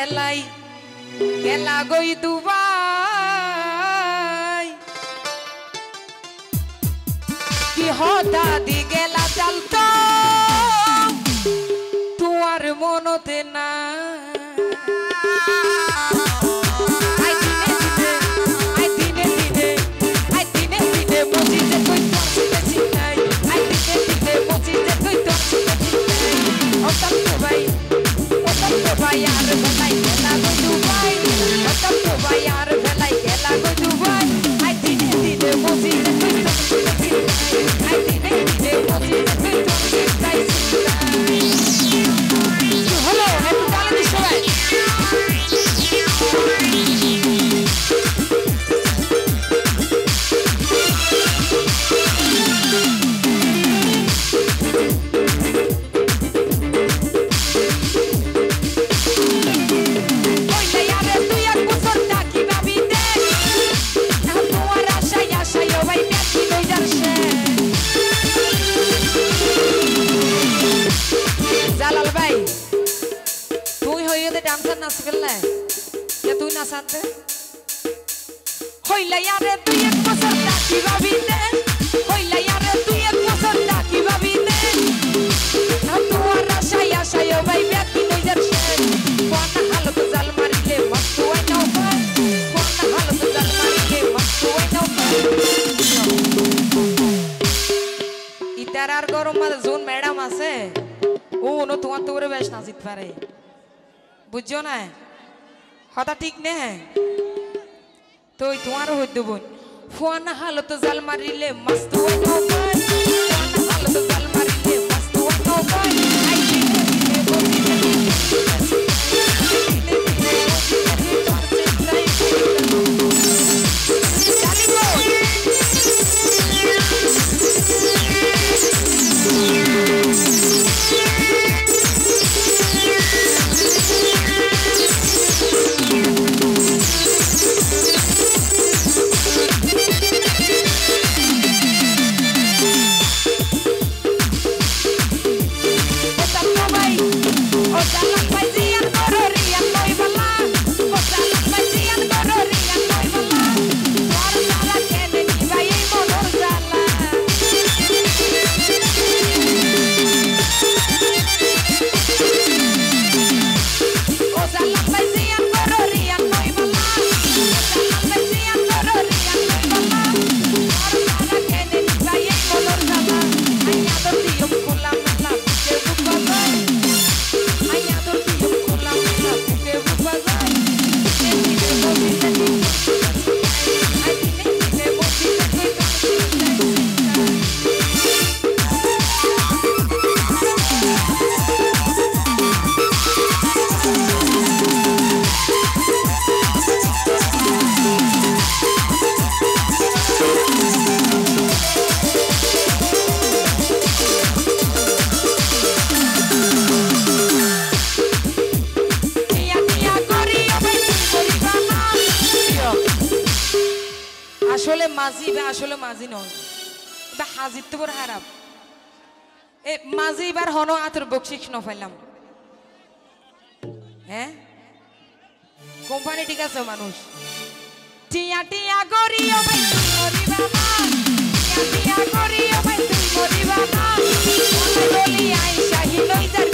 ভেলাই গেলা গই দুবাই কি হতা দি গেলা চালতো তোমার মনতে না ইতারার গরম মাঝে জোন ম্যাডাম আছে ও নো তোমার তোরে বেশ নাচিত পারে বুঝছো না কথা ঠিক নে তো তোমারও হইত বোন ফুয়ানা হালত জাল মারিলে মস্ত ওই নৌকায় ফুয়ানা হালত জাল মারিলে মস্ত ওই নৌকায় আসলে মাঝি বা আসলে মাঝি নয় বা হাজির তো বড় খারাপ এ মাঝি এবার হন আতর বকশিস ন পাইলাম হ্যাঁ কোম্পানি ঠিক আছে মানুষ টিয়া টিয়া করিও ভাই তুই মরিবা না টিয়া টিয়া করিও ভাই তুই মরিবা না বলি আইসা হিলই